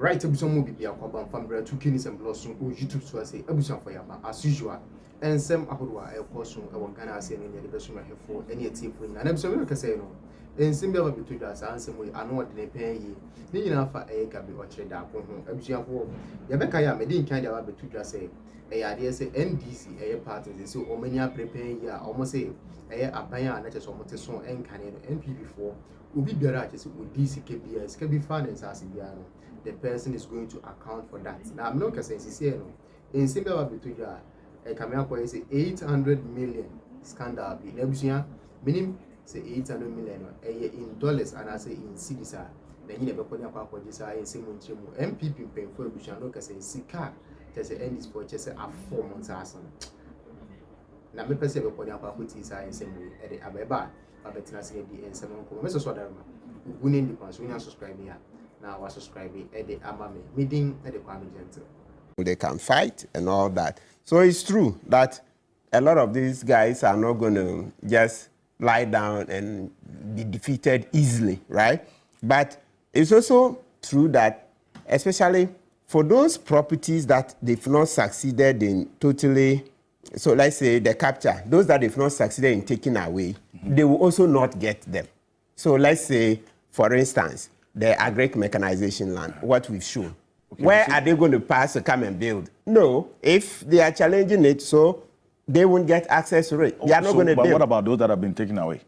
right ebuson mo bibia kwaba family to kinis and blossom o YouTube so say ebuson for yaba as usual and some ahodoa e koso e wo Ghana ase ne de beso mahefo ene etifo na ebuson me kase no ensim bia ba beto asa ansem we ano de ne pen yi ni nyina fa e Gabby Ochere Darko ho ebuson fo ye beka ya me din kan dia ba beto say e ya de say NDC e parties so o many prepare ya o mo say e aban a na che so mo te so enkane no NPP for obi biara che say ODC KBS can be finance as bia no the person is going to account for that. Now I'm not going to say no. In simple between a camera say 800 million scandal be nebusia minimum say 800 million in dollars and I say in cedis then you never put up for this I say MPP pay for ebusia no say sika just end this for just a 4 months as na me person be put up for this I say e dey abeba abetina say the en seven ko me so darma ugunin the pass we subscribe here. Now I subscribe at the Amame meeting at the Kwame Gentle. They can fight and all that. So it's true that a lot of these guys are not going to just lie down and be defeated easily, right? But it's also true that, especially for those properties that they've not succeeded in totally, so let's say the capture, those that they've not succeeded in taking away, they will also not get them. So let's say, for instance, the agric mechanization land, what we've shown. Okay, where are they going to pass to come and build? No, if they are challenging it, so they won't get access to it. They are not going to build. But what about those that have been taken away?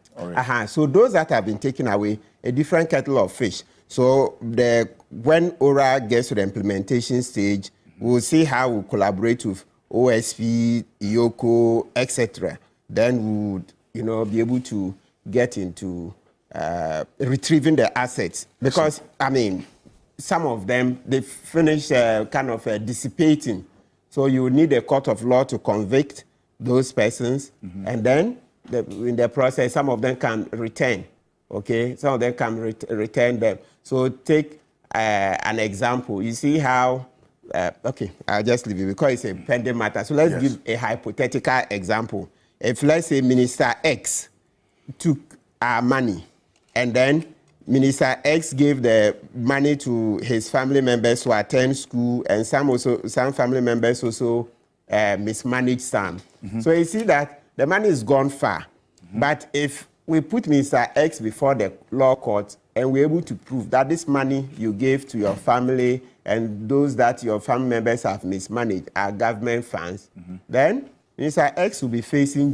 So those that have been taken away, a different kettle of fish. So when ORA gets to the implementation stage, we'll see how we collaborate with OSP, IOCO, etc. Then we would, be able to get into retrieving the assets, because I mean some of them they finish kind of dissipating, so you need a court of law to convict those persons, and then in the process some of them can return, okay, some of them can return them. So take an example. You see how okay, I'll just leave it because it's a pending matter. So let's give a hypothetical example. If let's say Minister X took our money, and then Minister X gave the money to his family members to attend school, and some family members also mismanaged some. So you see that the money is gone far. But if we put Minister X before the law court and we're able to prove that this money you gave to your family and those that your family members have mismanaged are government funds, then Minister X will be facing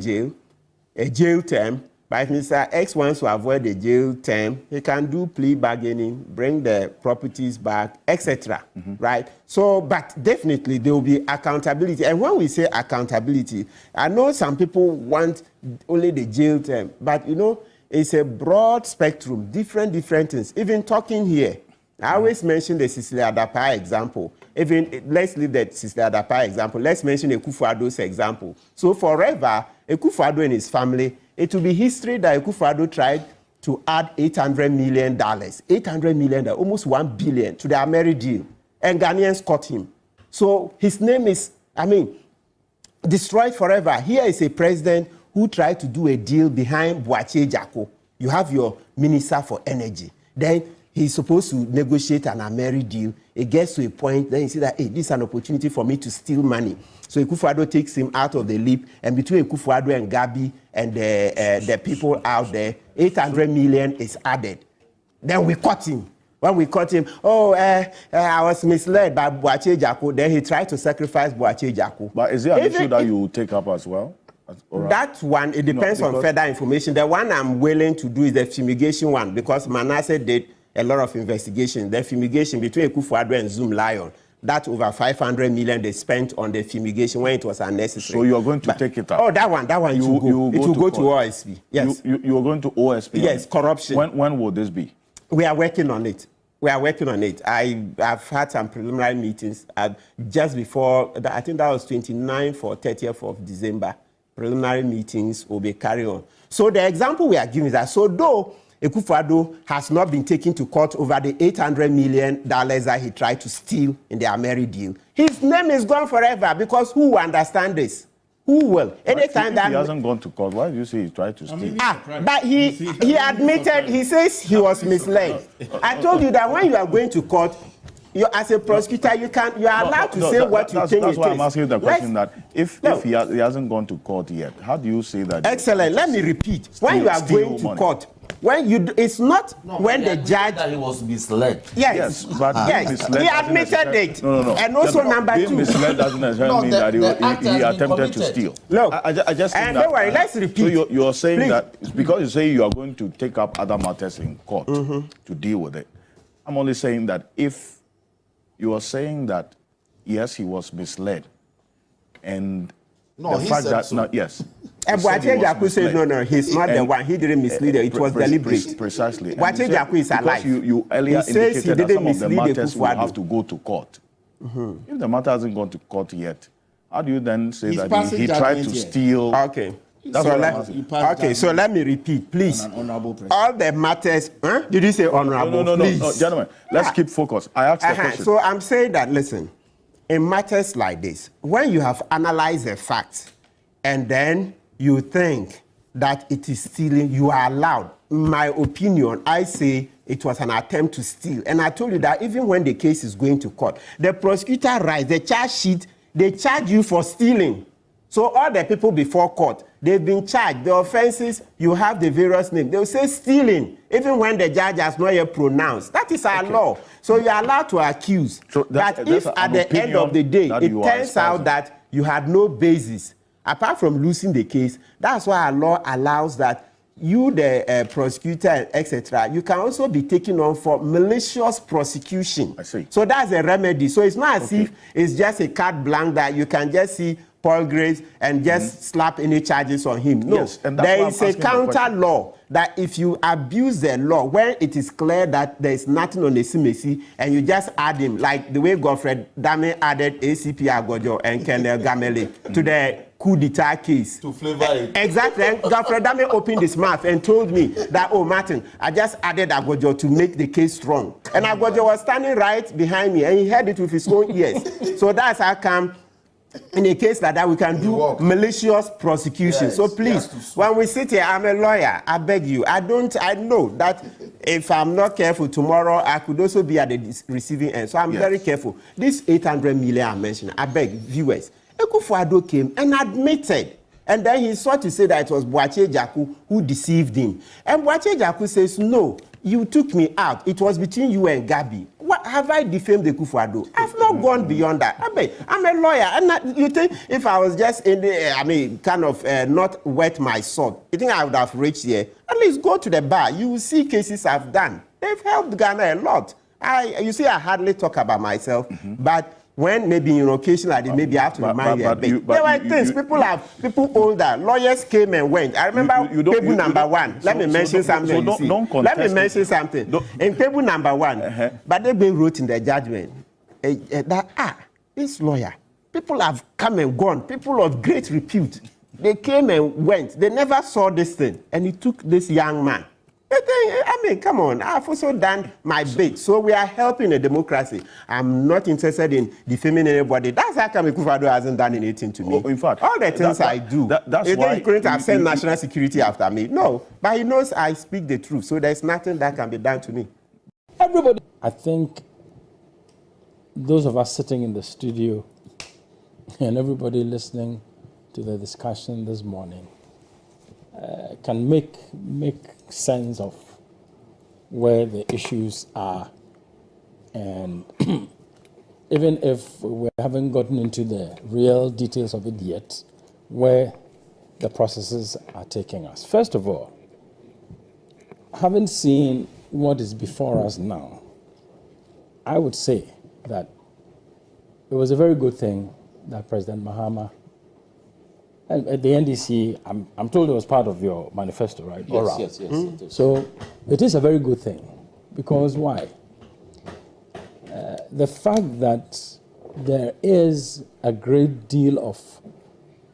a jail term. But if Mr. X wants to avoid the jail term, he can do plea bargaining, bring the properties back, etc. Right? So, but definitely there will be accountability. And when we say accountability, I know some people want only the jail term, but it's a broad spectrum, different things. Even talking here, I always mention the Cecilia Adapa example. Even let's leave the Cecilia Adapa example. Let's mention Akuffo Addo's example. So forever, Akuffo Addo and his family, it will be history that Akuffo Addo tried to add $800 million, $800 million, almost $1 billion to the Ameri deal. And Ghanaians caught him. So his name is, destroyed forever. Here is a president who tried to do a deal behind Boakye Jako. You have your Minister for Energy. Then he's supposed to negotiate an Ameri deal. It gets to a point, then you see that, hey, this is an opportunity for me to steal money. So Akuffo Addo takes him out of the leap, and between Akuffo Addo and Gabby and the people out there, 800 million is added. Then we caught him. When we caught him, I was misled by Boakye Jako. Then he tried to sacrifice Boakye Jako. But is there an issue that you take up as well? That one, it depends on further information. The one I'm willing to do is the fumigation one, because Manasseh did a lot of investigation. The fumigation between Akuffo Addo and Zoom Lion, that over 500 million they spent on the fumigation when it was unnecessary. So you are going to take it up? Oh, that one, it will go to OSP. Yes. You are going to OSP? Yes, corruption. When will this be? We are working on it. I've had some preliminary meetings just before, I think that was 29th or 30th of December. Preliminary meetings will be carried on. So the example we are giving is that, so though Akuffo Addo has not been taken to court over the $800 million that he tried to steal in the Ameri deal, his name is gone forever, because who will understand this? Who will? Anytime that he hasn't gone to court, why do you say he tried to steal? But he admitted, he says he was misled. I told you that when you are going to court, you as a prosecutor, you are allowed to say what you think. That's why I'm asking the question that if he hasn't gone to court yet, how do you say that? Excellent. Let me repeat. When you are going to court, when you it's not when the judge that he was misled. Yes, but he admitted it. No. And also number being two, misled doesn't necessarily mean that he attempted to steal. Look, I just think and that, don't worry, let's repeat. So you're saying Please. that it's because you say you are going to take up other matters in court to deal with it. I'm only saying that if you are saying that yes, he was misled, and no, the fact that so. Yes. Boache Jaku says no, he's not the one. He didn't mislead her. It was deliberate. Precisely. Boache Jaku is alive. Because you earlier indicated that some of the matters will Akuffo. have to go to court. If the matter hasn't gone to court yet, how do you then say He's that he tried to steal? Okay. That's what I'm asking. So let me repeat, please. All the matters, Did you say honorable? No, gentlemen, let's keep focused. I asked the question. So I'm saying that, listen, in matters like this, when you have analyzed the facts and then you think that it is stealing, you are allowed. In my opinion, I say it was an attempt to steal. And I told you that even when the case is going to court, the prosecutor writes the charge sheet, they charge you for stealing. So all the people before court, they've been charged. The offenses, you have the various names. They'll say stealing, even when the judge has not yet pronounced. That is our law. So you're allowed to accuse. So that if at the end of the day, it turns out that you had no basis, apart from losing the case, that's why our law allows that you, the prosecutor, etc., you can also be taken on for malicious prosecution. I see. So that's a remedy. So it's not as if it's just a carte blanche that you can just see Paul Graves and just slap any charges on him. No, yes, and that's there why is I'm a asking the counter law that if you abuse the law, when it is clear that there is nothing on the CMC and you just add him, like the way Godfred Dame added ACP Agojo and Colonel Gamele to the coup d'etat case. To flavor it. Exactly. And Godfred Dame opened his mouth and told me that, oh, Martin, I just added Agojo to make the case strong. And Agojo was standing right behind me and he heard it with his own ears. So that's how come in a case like that, we can do malicious prosecution. Yes, so please, when we sit here, I'm a lawyer. I beg you. I know that if I'm not careful tomorrow, I could also be at the receiving end. So I'm very careful. This 800 million I mentioned, I beg viewers. Akuffo came and admitted. And then he sought to say that it was Boache Jaku who deceived him. And Boache Jaku says, no, you took me out. It was between you and Gabby. What have I defamed Akuffo? I've not gone beyond that. I'm a lawyer. And you think if I was just in the, not wet my sword, you think I would have reached here? At least go to the bar. You will see cases I've done. They've helped Ghana a lot. You see, I hardly talk about myself, but when maybe in occasion like this, maybe I have to remind you a bit. There were things, people older, lawyers came and went. I remember table number one. Let me mention something. Let me mention something. In table number one, but they've been wrote in the judgment that, this lawyer, people have come and gone, people of great repute. They came and went. They never saw this thing. And he took this young man. Come on, I've also done my bit. So we are helping a democracy. I'm not interested in defaming anybody. That's how come Akuffo hasn't done anything to me. In fact, all the things I do. That's why he couldn't have sent national security after me. No, but he knows I speak the truth. So there's nothing that can be done to me. Everybody. I think those of us sitting in the studio and everybody listening to the discussion this morning can make sense of where the issues are, and even if we haven't gotten into the real details of it yet, where the processes are taking us. First of all, having seen what is before us now, I would say that it was a very good thing that President Mahama and at the NDC, I'm told it was part of your manifesto, right? Yes. So it is a very good thing, because why? The fact that there is a great deal of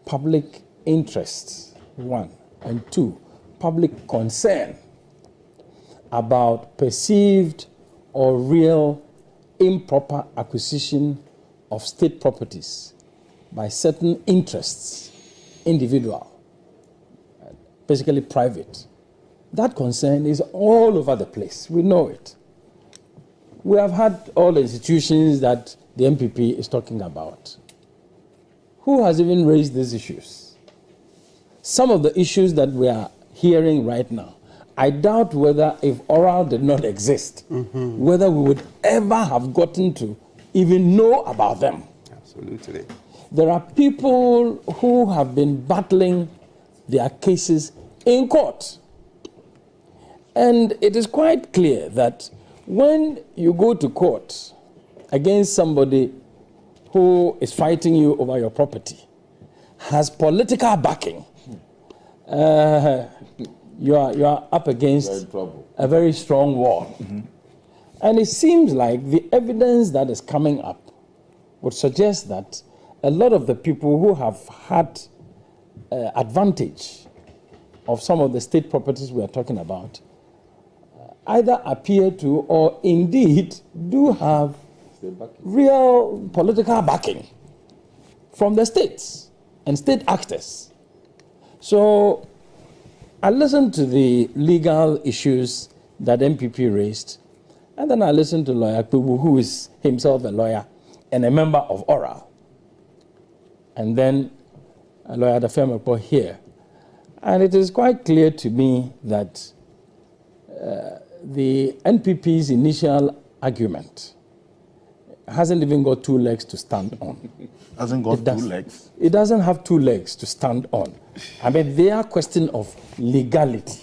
public interest, one, and two, public concern about perceived or real improper acquisition of state properties by certain interests, individual, basically private. That concern is all over the place. We know it. we have had all the institutions that the MPP is talking about. Who has even raised these issues? Some of the issues that we are hearing right now, I doubt whether if oral did not exist, whether we would ever have gotten to even know about them. Absolutely. There are people who have been battling their cases in court. And it is quite clear that when you go to court against somebody who is fighting you over your property, has political backing, you are up against a very strong wall. And it seems like the evidence that is coming up would suggest that a lot of the people who have had advantage of some of the state properties we are talking about either appear to or indeed do have real political backing from the states and state actors. So I listened to the legal issues that MPP raised, and then I listened to Lawyer Akuffo, who is himself a lawyer and a member of Oral, and then Lawyer Addo here. And it is quite clear to me that the NPP's initial argument hasn't even got two legs to stand on. Hasn't got two legs? It doesn't have two legs to stand on. I mean, they are question of legality.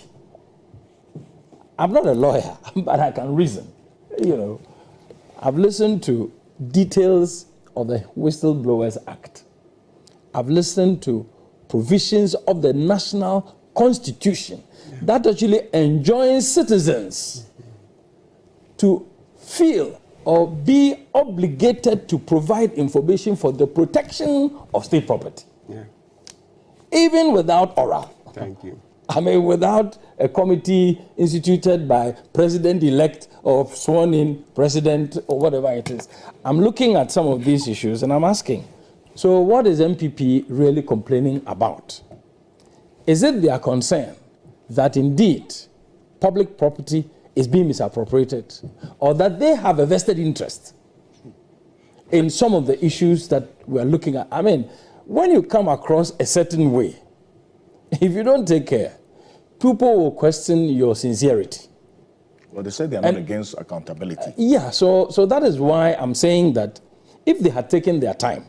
I'm not a lawyer, but I can reason. You know, I've listened to details of the Whistleblowers Act. I've listened to provisions of the national constitution that actually enjoins citizens to feel or be obligated to provide information for the protection of state property. Yeah. Even without oral. Thank you. I mean, without a committee instituted by president-elect or sworn-in president or whatever it is. I'm looking at some of these issues and I'm asking, so what is MPP really complaining about? Is it their concern that indeed public property is being misappropriated, or that they have a vested interest in some of the issues that we're looking at? I mean, when you come across a certain way, if you don't take care, people will question your sincerity. Well, they said they're not against accountability. Yeah, so that is why I'm saying that if they had taken their time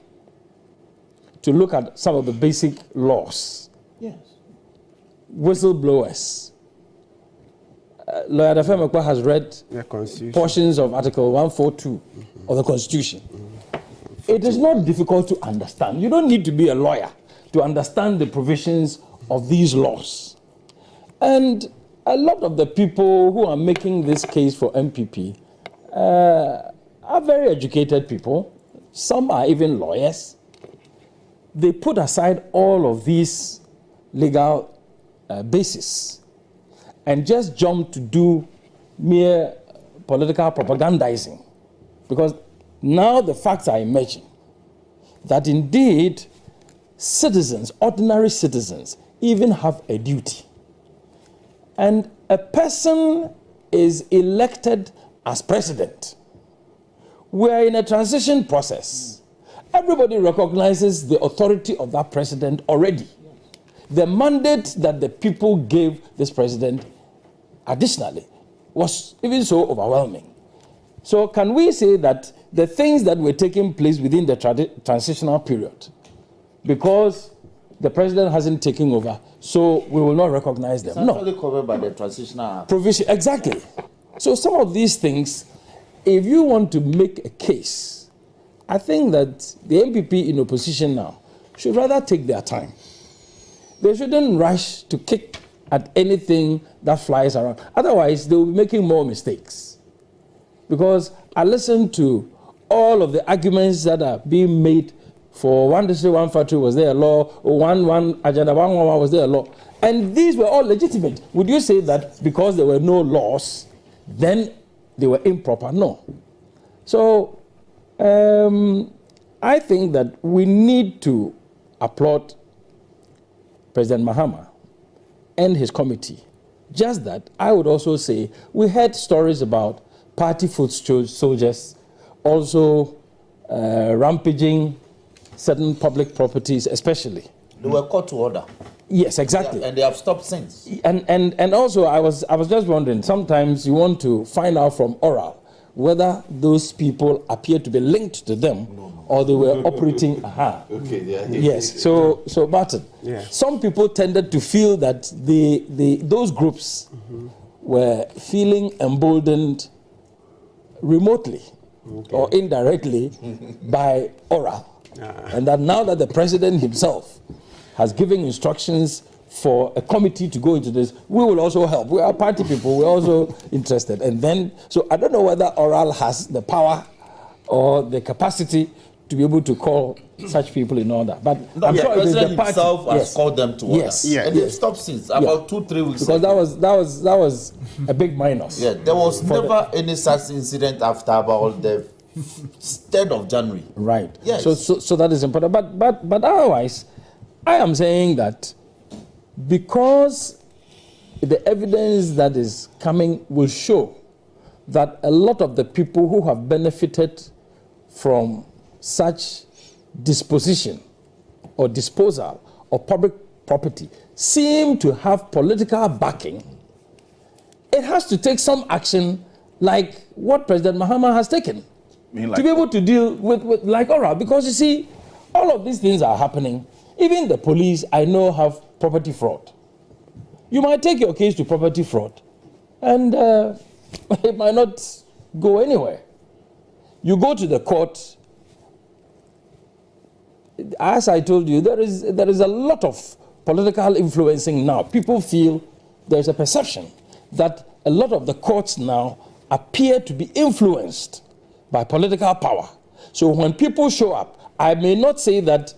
to look at some of the basic laws, Yes. whistleblowers, Lawyer Addo has read portions of Article 142 of the Constitution. It is not difficult to understand. You don't need to be a lawyer to understand the provisions of these laws. And a lot of the people who are making this case for MPP are very educated people. Some are even lawyers. They put aside all of these legal basis and just jump to do mere political propagandizing. Because now the facts are emerging that indeed citizens, ordinary citizens, even have a duty. And a person is elected as president. We are in a transition process. Everybody recognizes the authority of that president already. The mandate that the people gave this president additionally was even so overwhelming. So can we say that the things that were taking place within the transitional period, because the president hasn't taken over, so we will not recognize them? It's actually covered by the transitional provision. Exactly. So some of these things, if you want to make a case, I think that the MPP in opposition now should rather take their time. They shouldn't rush to kick at anything that flies around. Otherwise, they will be making more mistakes. Because I listened to all of the arguments that are being made for 1 district, 1 factory, was there a law? Or one agenda, 111, was there a law? And these were all legitimate. Would you say that because there were no laws, then they were improper? No. So I think that we need to applaud President Mahama and his committee. Just that, I would also say, we heard stories about party foot soldiers also rampaging certain public properties, especially. They were called to order. Yes, exactly. And they have stopped since. And also, I was just wondering, sometimes you want to find out from oral whether those people appear to be linked to them or they were operating. Okay, yeah. Yes, so Barton, some people tended to feel that those groups were feeling emboldened remotely or indirectly by oral. And that now that the president himself has given instructions for a committee to go into this, we will also help. We are party people, we're also interested. And then, so I don't know whether oral has the power or the capacity to be able to call such people in order. But I'm sure the it is the president party himself has called them to order. Yes. Yeah. And they've stopped since, about 2-3 weeks Because ago. that was a big minus. Yeah, there was never any such incident after about the 3rd of January. Right. Yes. So that is important. But otherwise, I am saying that because the evidence that is coming will show that a lot of the people who have benefited from such disposition or disposal of public property seem to have political backing, it has to take some action like what President Mahama has taken to be able to deal with like oral. Because you see, all of these things are happening. Even the police, I know, have property fraud. You might take your case to property fraud and it might not go anywhere. You go to the court. As I told you, there is a lot of political influencing now. People feel there's a perception that a lot of the courts now appear to be influenced by political power. So when people show up, I may not say that